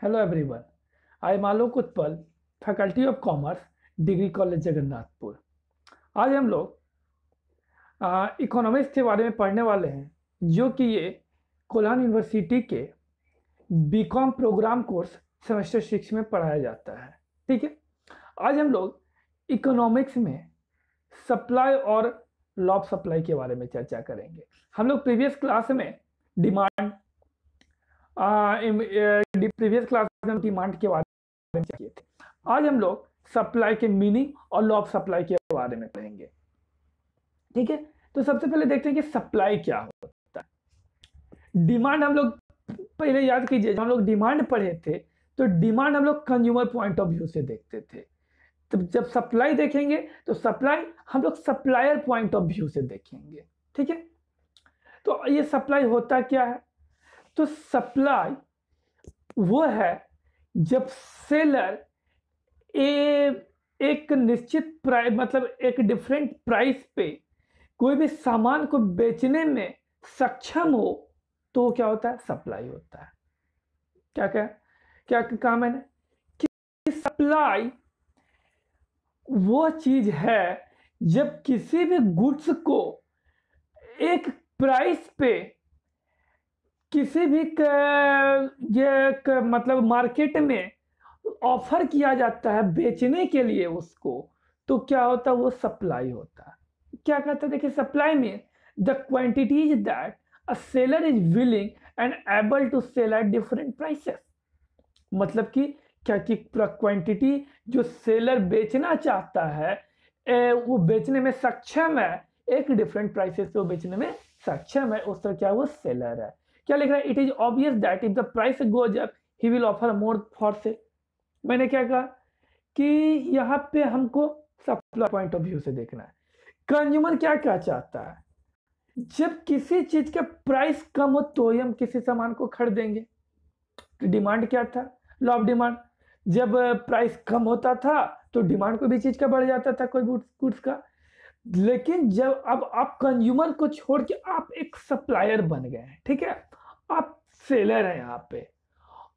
Hello everyone. I am Alok Utpal, faculty of commerce, degree college Jagannathpur. आज हम लोग economics के बारे में पढ़ने वाले हैं, जो कि ये कोलान यूनिवर्सिटी के बीकॉम प्रोग्राम कोर्स सेमेस्टर 6 में पढ़ाया जाता है। ठीक है, आज हम लोग इकोनॉमिक्स में सप्लाई और लॉ ऑफ सप्लाई के बारे में चर्चा करेंगे। हम लोग प्रीवियस क्लास में डिमांड डिमांड के बारे में किए थे। आज हम लोग सप्लाई के मीनिंग और लॉ ऑफ सप्लाई के बारे में पढ़ेंगे। ठीक है, तो सबसे पहले देखते हैं कि सप्लाई क्या होता है। डिमांड हम लोग पहले याद कीजिए, जब हम लोग डिमांड पढ़े थे तो डिमांड हम लोग कंज्यूमर पॉइंट ऑफ व्यू से देखते थे। तो जब सप्लाई देखेंगे तो सप्लाई हम लोग सप्लायर पॉइंट ऑफ व्यू से देखेंगे। ठीक है, तो ये सप्लाई होता क्या है? तो सप्लाई वो है जब सेलर एक निश्चित प्राइस, मतलब एक डिफरेंट प्राइस पे कोई भी सामान को बेचने में सक्षम हो, तो क्या होता है? सप्लाई होता है। क्या क्या क्या कहा मैंने कि सप्लाई वो चीज है जब किसी भी गुड्स को एक प्राइस पे किसी भी मतलब मार्केट में ऑफर किया जाता है बेचने के लिए उसको, तो क्या होता है? वो सप्लाई होता है। क्या कहता है? देखिए, सप्लाई में the quantities that a seller is willing and able to sell at different prices. मतलब कि क्या कि क्वांटिटी जो सेलर बेचना चाहता है वो बेचने में सक्षम है, एक डिफरेंट प्राइसेस पे वो बेचने में सक्षम है, उस तरह क्या वो सेलर है। क्या लिख रहा है? It is obvious that if the price goes up he will offer more for sale. मैंने क्या कहा कि यहाँ पे हमको सप्लाई पॉइंट ऑफ व्यू से देखना है। कंज्यूमर क्या क्या चाहता है? जब किसी चीज का प्राइस कम हो तो ही हम किसी सामान को खरीदेंगे। डिमांड क्या था? Law of demand. जब प्राइस कम होता था तो डिमांड कोई भी चीज का बढ़ जाता था, कोई गुड्स का। लेकिन जब अब आप कंज्यूमर को छोड़ के आप एक सप्लायर बन गए हैं, ठीक है, आप सेलर हैं यहाँ पे,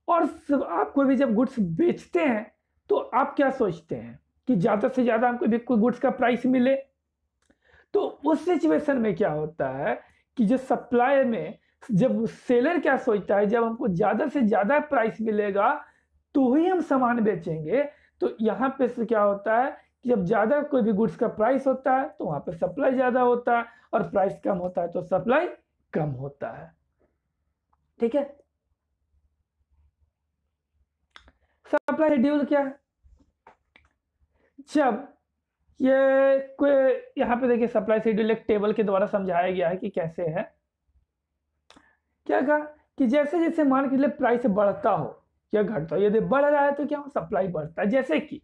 और आप कोई भी जब गुड्स बेचते हैं तो आप क्या सोचते हैं कि ज्यादा से ज्यादा हमको भी कोई गुड्स का प्राइस मिले। तो उस सिचुएशन में क्या होता है कि जो सप्लायर में जब सेलर क्या सोचता है, जब हमको ज्यादा से ज्यादा प्राइस मिलेगा तो ही हम सामान बेचेंगे। तो यहाँ पे से क्या होता है कि जब ज्यादा कोई भी गुड्स का प्राइस होता है तो वहां पे सप्लाई ज्यादा होता है, और प्राइस कम होता है तो सप्लाई कम होता है। ठीक है, सप्लाई शेड्यूल क्या है? जब ये कोई यहाँ पे देखिए, सप्लाई शेड्यूल एक टेबल के द्वारा समझाया गया है कि कैसे है। क्या कहा कि जैसे जैसे मान के लिए प्राइस बढ़ता हो या घटता हो, यदि बढ़ रहा है तो क्या सप्लाई बढ़ता है। जैसे कि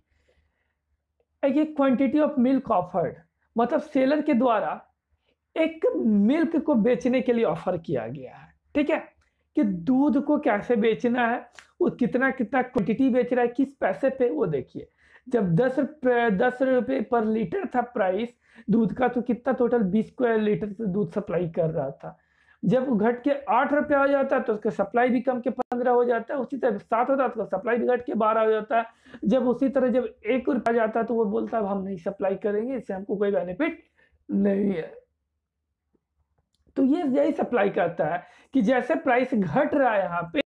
एक क्वांटिटी ऑफ मिल्क ऑफर्ड, मतलब सेलर के द्वारा एक मिल्क को बेचने के लिए ऑफर किया गया है। ठीक है, कि दूध को कैसे बेचना है, वो कितना कितना क्वांटिटी बेच रहा है, किस पैसे पे, वो देखिए। जब 10 रुपये पर लीटर था प्राइस दूध का, तो कितना टोटल 20 लीटर से दूध सप्लाई कर रहा था। जब घट के 8 रुपया हो जाता है तो उसका सप्लाई भी कम के 15 हो जाता है। उसी तरह 7 होता है तो सप्लाई भी घट के 12 हो जाता है। जब उसी तरह जब 1 रुपया जाता है तो वो बोलता है हम नहीं सप्लाई करेंगे, इससे हमको कोई बेनिफिट नहीं है। तो ये यही सप्लाई करता है कि जैसे प्राइस घट रहा है यहाँ पे,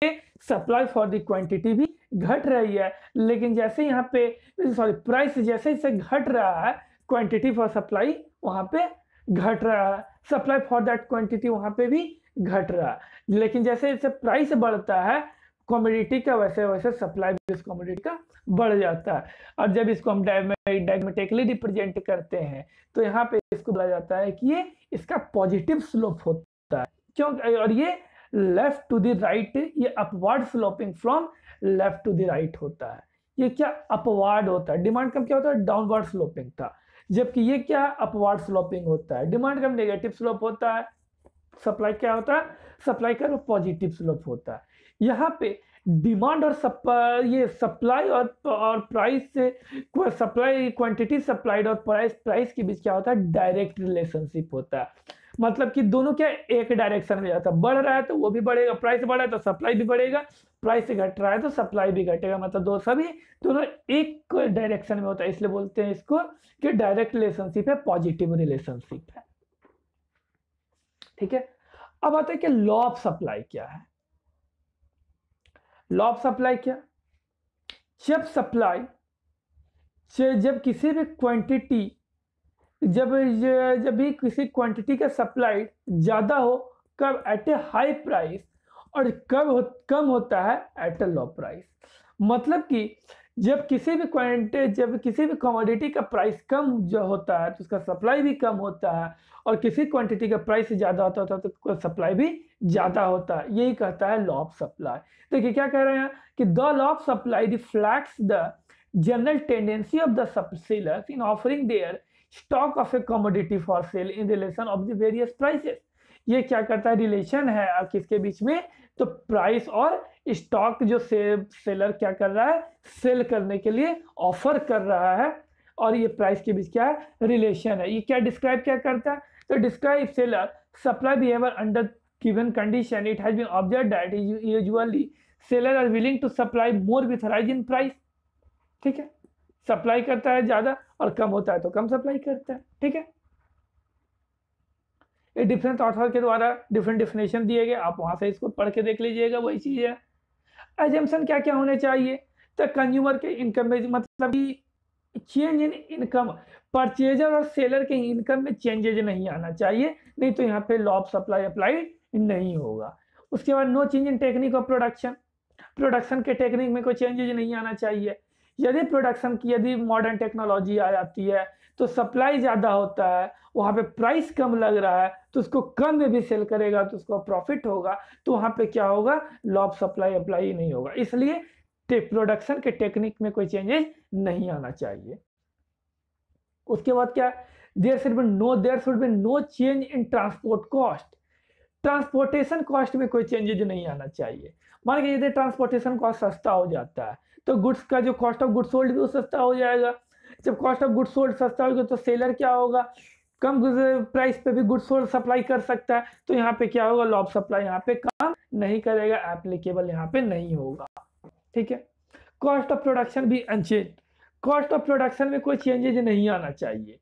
सप्लाई फॉर द क्वांटिटी भी घट रही है। लेकिन जैसे यहाँ पे प्राइस जैसे जैसे घट रहा है, क्वांटिटी फॉर सप्लाई वहां पे घट रहा है, सप्लाई फॉर दैट क्वांटिटी वहां पे भी घट रहा है। लेकिन जैसे जैसे प्राइस बढ़ता है कमोडिटी का, वैसे वैसे सप्लाई भी इस कमोडिटी का बढ़ जाता है। और जब इसको हम डायग्मेटिकली रिप्रेजेंट करते हैं तो यहाँ पे इसको बोला जाता है कि ये इसका पॉजिटिव स्लोप होता है। क्यों? और ये लेफ्ट टू द राइट, ये upward sloping from left to the right होता है। ये क्या अपवर्ड होता है? डिमांड कम क्या होता है? डाउनवर्ड स्लोपिंग था, जबकि ये क्या अपवर्ड स्लोपिंग होता है। डिमांड कम नेगेटिव स्लोप होता है, सप्लाई क्या होता है? सप्लाई का पॉजिटिव स्लोप होता है। यहाँ पे डिमांड और ये सप्लाई और प्राइस से, सप्लाई क्वांटिटी सप्लाइड और प्राइस के बीच क्या होता है? डायरेक्ट रिलेशनशिप होता है। मतलब कि दोनों क्या एक डायरेक्शन में जाता है, बढ़ रहा है तो वो भी बढ़ेगा, प्राइस बढ़ा है तो सप्लाई भी बढ़ेगा, प्राइस घट रहा है तो सप्लाई भी घटेगा, मतलब दोनों एक डायरेक्शन में होता है, इसलिए बोलते हैं इसको कि डायरेक्ट रिलेशनशिप है, पॉजिटिव रिलेशनशिप है। ठीक है, अब आता है कि लॉ ऑफ सप्लाई क्या है। लॉ ऑफ सप्लाई क्या, जब सप्लाई जब किसी भी क्वांटिटी जब जब भी किसी क्वांटिटी का सप्लाई ज्यादा हो, कब एट ए हाई प्राइस, और कम होता है एट ए लो प्राइस। मतलब कि जब किसी भी कमोडिटी का प्राइस कम जो होता है तो उसका सप्लाई भी कम होता है, और किसी क्वांटिटी का प्राइस ज्यादा होता है तो सप्लाई भी ज्यादा होता है, यही कहता है लॉ ऑफ सप्लाई। देखिए क्या कह रहे हैं कि the law of supply reflects the general tendency of the sellers in offering there stock of A commodity for sale in relation of the various prices. ये क्या करता है, रिलेशन है किसके बीच में, तो प्राइस और स्टॉक जो सेलर क्या कर रहा है, सेल करने के लिए ऑफर कर रहा है, और ये प्राइस के बीच क्या है, रिलेशन है। ये क्या डिस्क्राइब क्या करता है, तो describe seller supply behaviour under given condition. It has been observed that usually seller are willing to supply more with rise in price. ठीक है, सप्लाई करता है ज्यादा और कम होता है तो कम सप्लाई करता है। ठीक है, ये डिफरेंट ऑथर के द्वारा डिफरेंट डेफिनेशन दिए गए, आप वहां से इसको पढ़ के देख लीजिएगा, वही चीज है। एजम्पशन क्या क्या होने चाहिए, तो कंज्यूमर के इनकम में मतलब कि चेंज इन इनकम, परचेजर और सेलर के इनकम में चेंजेज नहीं आना चाहिए, नहीं तो यहाँ पे लॉ ऑफ सप्लाई अप्लाई नहीं होगा। उसके बाद no change in technique of production, production के टेक्निक में कोई चेंजेज नहीं आना चाहिए। यदि मॉडर्न टेक्नोलॉजी आ जाती है तो सप्लाई ज्यादा होता है, वहां पे प्राइस कम लग रहा है तो उसको कम में भी सेल करेगा तो उसको प्रॉफिट होगा, तो वहां पे क्या होगा, लॉ ऑफ सप्लाई अप्लाई नहीं होगा। इसलिए प्रोडक्शन के टेक्निक में कोई चेंजेस नहीं आना चाहिए। उसके बाद क्या, there should be no change in transport cost, transportation cost में कोई चेंजेज नहीं आना चाहिए। मान के यदि ट्रांसपोर्टेशन कॉस्ट सस्ता हो जाता है तो गुड्स का जो कॉस्ट ऑफ गुड्स सोल्ड भी वो सस्ता हो जाएगा। जब कॉस्ट ऑफ गुड्स सोल्ड सस्ता होगा तो सेलर क्या होगा, कम प्राइस पे भी गुड्स सोल्ड सप्लाई कर सकता है, तो यहाँ पे क्या होगा, लॉ ऑफ सप्लाई यहाँ पे काम नहीं करेगा, एप्लीकेबल यहाँ पे नहीं होगा। ठीक है, कॉस्ट ऑफ प्रोडक्शन भी अनचेंज, कॉस्ट ऑफ प्रोडक्शन में कोई चेंजेज नहीं आना चाहिए।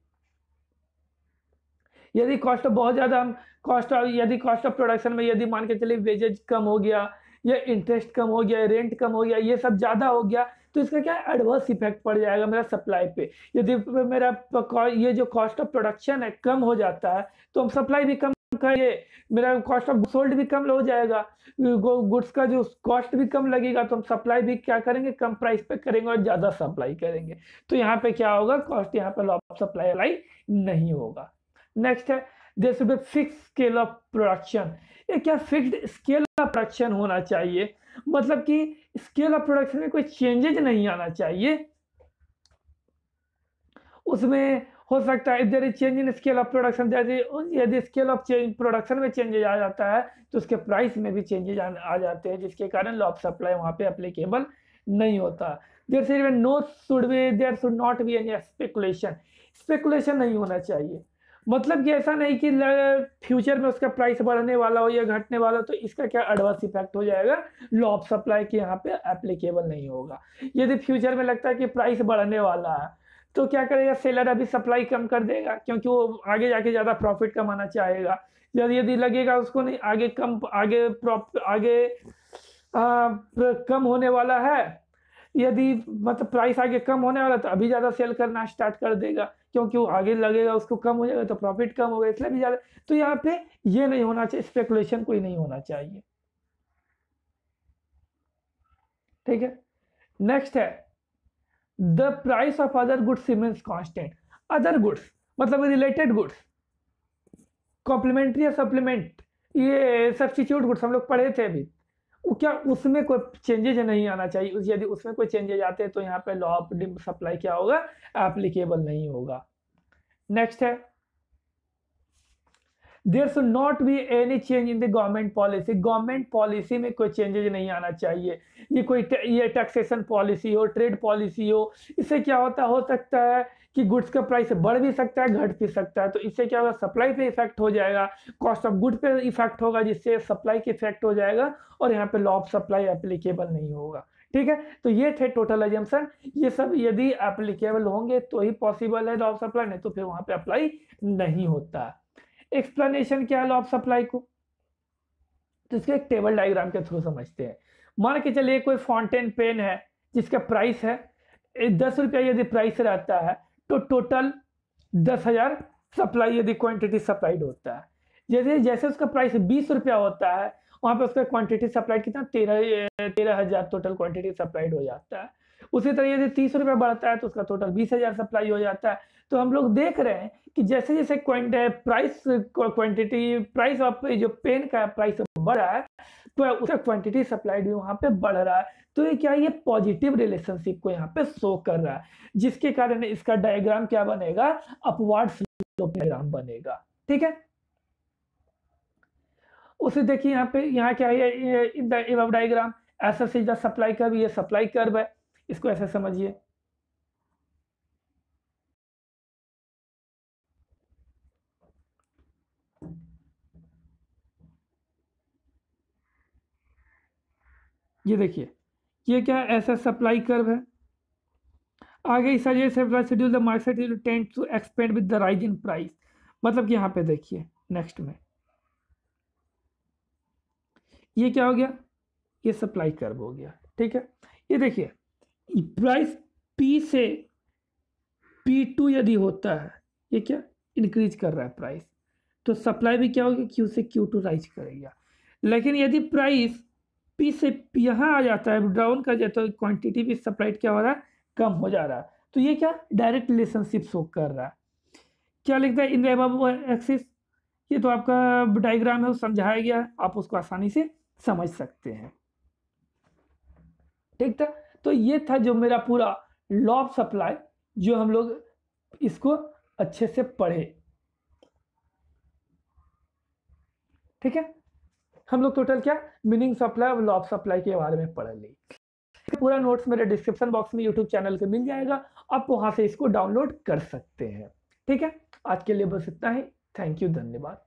यदि कॉस्ट ऑफ बहुत ज्यादा कॉस्ट ऑफ प्रोडक्शन में यदि मान के चलिए वेजेज कम हो गया, या इंटरेस्ट कम हो गया, रेंट कम हो गया, ये सब ज्यादा हो गया, तो इसका क्या एडवर्स इफेक्ट पड़ जाएगा मेरा सप्लाई पे। यदि मेरा ये जो कॉस्ट ऑफ प्रोडक्शन है कम हो जाता है तो हम सप्लाई भी कम करेंगे, मेरा कॉस्ट ऑफ सोल्ड भी कम हो जाएगा, गुड्स का जो कॉस्ट भी कम लगेगा, तो हम सप्लाई भी क्या करेंगे, कम प्राइस पे करेंगे और ज्यादा सप्लाई करेंगे, तो यहाँ पे क्या होगा, कॉस्ट यहाँ पे लॉ ऑफ सप्लाई अप्लाई नहीं होगा। नेक्स्ट है there should be fixed scale of production. ये क्या फिक्स्ड स्केल ऑफ प्रोडक्शन होना चाहिए, मतलब कि स्केल ऑफ प्रोडक्शन में कोई चेंजेज नहीं आना चाहिए। उसमें हो सकता है if there is change in scale of production, यदि स्केल ऑफ प्रोडक्शन में चेंजेज आ जाता है तो उसके प्राइस में भी चेंजेज आ जाते हैं, जिसके कारण लॉ ऑफ सप्लाई वहां पे एप्लीकेबल नहीं होता। There should not be any speculation, speculation नहीं होना चाहिए, मतलब कि ऐसा नहीं कि फ्यूचर में उसका प्राइस बढ़ने वाला हो या घटने वाला हो तो इसका क्या एडवर्स इफेक्ट हो जाएगा, लॉ ऑफ सप्लाई के यहाँ पे एप्लीकेबल नहीं होगा। यदि फ्यूचर में लगता है कि प्राइस बढ़ने वाला है तो क्या करेगा, सेलर अभी सप्लाई कम कर देगा क्योंकि वो आगे जाके ज्यादा प्रॉफिट कमाना चाहेगा। यदि लगेगा उसको नहीं आगे कम होने वाला है, यदि मतलब प्राइस आगे कम होने वाला तो अभी ज्यादा सेल करना स्टार्ट कर देगा, क्योंकि वो आगे लगेगा उसको कम हो जाएगा तो प्रॉफिट कम होगा, इसलिए भी ज्यादा। तो यहाँ पे ये नहीं होना चाहिए, स्पेकुलेशन कोई नहीं होना चाहिए। ठीक है, नेक्स्ट है the price of other goods remains constant. Other goods मतलब रिलेटेड गुड्स, कॉम्प्लीमेंट्री या सप्लीमेंट, ये सब्स्टिट्यूट गुड्स हम लोग पढ़े थे अभी, वो क्या उसमें कोई चेंजेज नहीं आना चाहिए। यदि उसमें कोई चेंजेज आते हैं तो यहाँ पे लॉ ऑफ सप्लाई क्या होगा, एप्लीकेबल नहीं होगा। नेक्स्ट है there should not be any change in the government policy, government policy में कोई चेंजेज नहीं आना चाहिए। ये कोई ये टैक्सेशन पॉलिसी हो, ट्रेड पॉलिसी हो, इससे क्या होता हो सकता है कि गुड्स का प्राइस बढ़ भी सकता है, घट भी सकता है, तो इससे क्या होगा, सप्लाई पे इफेक्ट हो जाएगा, कॉस्ट ऑफ गुड पे इफेक्ट होगा, जिससे सप्लाई के इफेक्ट हो जाएगा और यहाँ पे लॉ ऑफ सप्लाई एप्लीकेबल नहीं होगा। ठीक है, तो ये थे टोटल एजम्पशन, ये सब यदि एप्लीकेबल होंगे तो ही पॉसिबल है लॉ ऑफ सप्लाई, नहीं तो फिर वहां पे अप्लाई नहीं होता। एक्सप्लेनेशन क्या है लॉ ऑफ सप्लाई को, तो इसके एक टेबल डायग्राम के थ्रू समझते हैं। मान के चलिए कोई फाउंटेन पेन है जिसका प्राइस है 10 रुपया, यदि प्राइस रहता है तो टोटल 10,000 सप्लाई यदि क्वांटिटी सप्लाइड होता है। जैसे जैसे उसका प्राइस 20 रुपया होता है, वहां पे उसका क्वांटिटी सप्लाइड कितना 13,000 टोटल क्वांटिटी सप्लाइड हो जाता है। उसी तरह यदि 30 रुपया बढ़ता है तो उसका टोटल 20,000 सप्लाई हो जाता है। तो हम लोग देख रहे हैं कि जैसे जैसे प्राइस क्वांटिटी प्राइस ऑफ जो पेन का प्राइस बढ़ रहा है तो उसका क्वांटिटी सप्लाइड भी वहां पे बढ़ रहा है। तो ये क्या है, ये पॉजिटिव रिलेशनशिप को यहाँ पे शो कर रहा है, जिसके कारण इसका डायग्राम क्या बनेगा, अपवर्ड स्लोप डायग्राम बनेगा। ठीक है, उसे देखिए यहाँ पे, यहाँ क्या है, इन द एबव डायग्राम ऐसा इज द सप्लाई कर्व, ये सप्लाई कर्व है, इसको ऐसे समझिए। ये देखिए, ये क्या ऐसा सप्लाई कर्व है। आगे schedule the market tend to expand with the rise in price, मतलब कि यहाँ पे देखिए नेक्स्ट में ये क्या हो गया, ये सप्लाई कर्व हो गया। ठीक है, ये देखिए प्राइस P से P2 यदि होता है, ये क्या इंक्रीज कर रहा है प्राइस, तो सप्लाई भी क्या होगी, Q से Q2 राइज करेगा। लेकिन यदि प्राइस P से यहाँ आ जाता है, डाउन कर जाता है, तो क्वांटिटी भी सप्लाइड क्या हो रहा है, कम हो जा रहा है। तो ये क्या डायरेक्ट रिलेशनशिप शो कर रहा है। क्या लिखता है इन द अबव एक्सिस, ये तो आपका डायग्राम है, वो समझाया गया है, आप उसको आसानी से समझ सकते हैं। ठीक था, तो ये था जो मेरा पूरा लॉ ऑफ सप्लाई, जो हम लोग इसको अच्छे से पढ़े। ठीक है, हम लोग टोटल क्या मीनिंग सप्लाई और लॉ ऑफ सप्लाई के बारे में पढ़ ली। पूरा नोट्स मेरे डिस्क्रिप्शन बॉक्स में यूट्यूब चैनल पे मिल जाएगा, आप वहां से इसको डाउनलोड कर सकते हैं। ठीक है, आज के लिए बस इतना ही। थैंक यू, धन्यवाद।